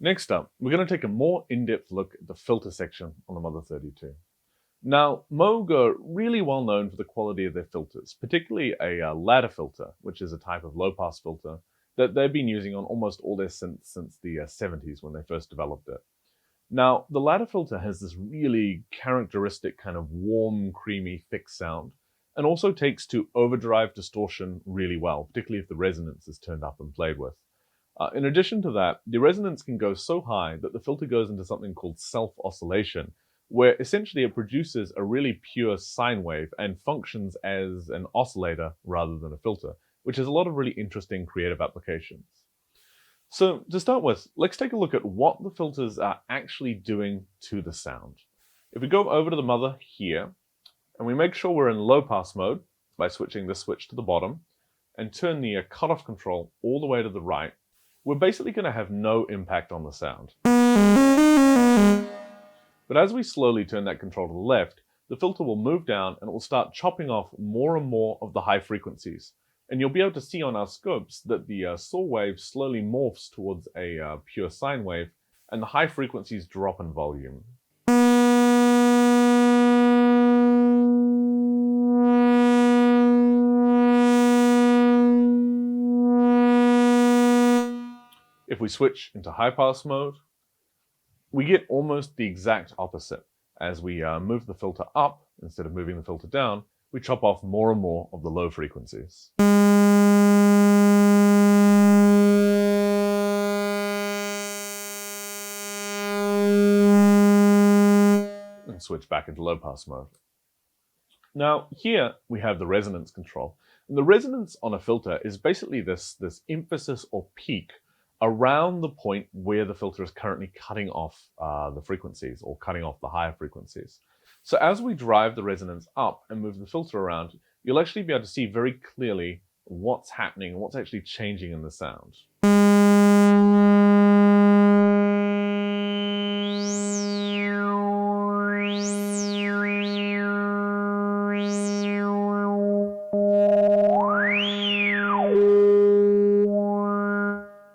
Next up, we're going to take a more in-depth look at the filter section on the Mother 32. Now, Moog are really well known for the quality of their filters, particularly a ladder filter, which is a type of low-pass filter that they've been using on almost all their synths since the 70s when they first developed it. Now, the ladder filter has this really characteristic kind of warm, creamy, thick sound, and also takes to overdrive distortion really well, particularly if the resonance is turned up and played with. In addition to that, the resonance can go so high that the filter goes into something called self-oscillation, where essentially it produces a really pure sine wave and functions as an oscillator rather than a filter, which has a lot of really interesting creative applications. So to start with, let's take a look at what the filters are actually doing to the sound. If we go over to the Mother here, and we make sure we're in low pass mode by switching this switch to the bottom, and turn the cutoff control all the way to the right, we're basically going to have no impact on the sound. But as we slowly turn that control to the left, the filter will move down and it will start chopping off more and more of the high frequencies. And you'll be able to see on our scopes that the saw wave slowly morphs towards a pure sine wave, and the high frequencies drop in volume. If we switch into high pass mode, we get almost the exact opposite. As we move the filter up, instead of moving the filter down, we chop off more and more of the low frequencies. And switch back into low pass mode. Now here we have the resonance control. And the resonance on a filter is basically this emphasis or peak around the point where the filter is currently cutting off the frequencies or cutting off the higher frequencies. So as we drive the resonance up and move the filter around, you'll actually be able to see very clearly what's happening and what's actually changing in the sound.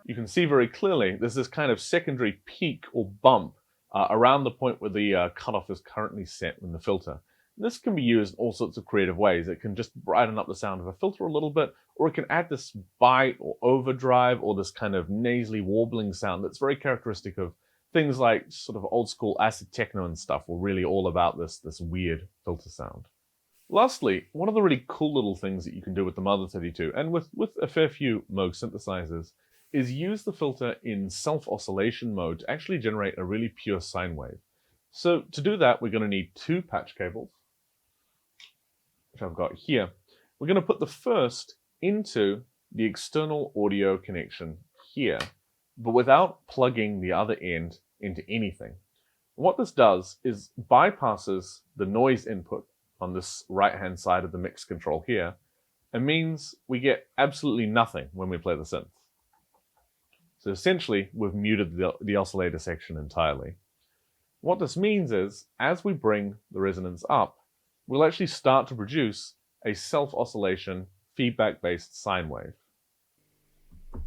You can see very clearly there's this kind of secondary peak or bump around the point where the cutoff is currently set in the filter. And this can be used in all sorts of creative ways. It can just brighten up the sound of a filter a little bit, or it can add this bite or overdrive or this kind of nasally warbling sound that's very characteristic of things like sort of old school acid techno and stuff were really all about this weird filter sound. Lastly, one of the really cool little things that you can do with the Mother 32 and with a fair few Moog synthesizers is use the filter in self-oscillation mode to actually generate a really pure sine wave. So to do that, we're going to need two patch cables, which I've got here. We're going to put the first into the external audio connection here, but without plugging the other end into anything. What this does is bypasses the noise input on this right-hand side of the mix control here, and means we get absolutely nothing when we play the synth. So essentially, we've muted the oscillator section entirely. What this means is, as we bring the resonance up, we'll actually start to produce a self-oscillation, feedback-based sine wave. And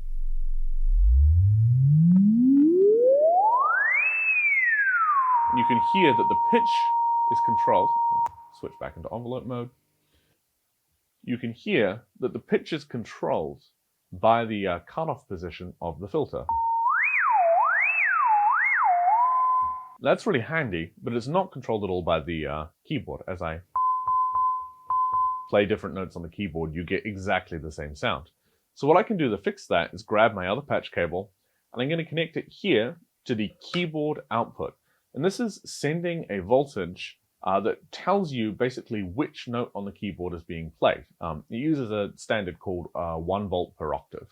you can hear that the pitch is controlled. Switch back into envelope mode. You can hear that the pitch is controlled by the cutoff position of the filter. That's really handy, but it's not controlled at all by the keyboard. As I play different notes on the keyboard, you get exactly the same sound. So what I can do to fix that is grab my other patch cable, and I'm going to connect it here to the keyboard output. And this is sending a voltage that tells you basically which note on the keyboard is being played. It uses a standard called 1 volt per octave.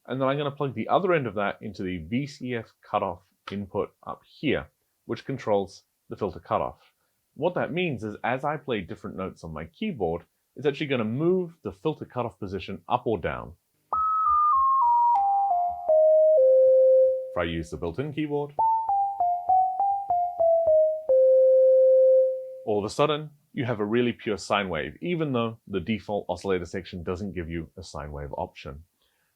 And then I'm going to plug the other end of that into the VCF cutoff input up here, which controls the filter cutoff. What that means is as I play different notes on my keyboard, it's actually going to move the filter cutoff position up or down. If I use the built-in keyboard, all of a sudden, you have a really pure sine wave, even though the default oscillator section doesn't give you a sine wave option.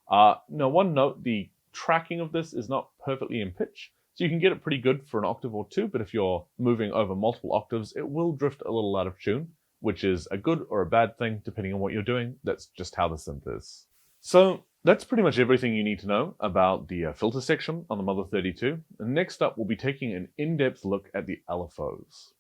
Now, one note, the tracking of this is not perfectly in pitch, so you can get it pretty good for an octave or two, but if you're moving over multiple octaves, it will drift a little out of tune, which is a good or a bad thing depending on what you're doing. That's just how the synth is. So that's pretty much everything you need to know about the filter section on the Mother 32. And next up, we'll be taking an in-depth look at the LFOs.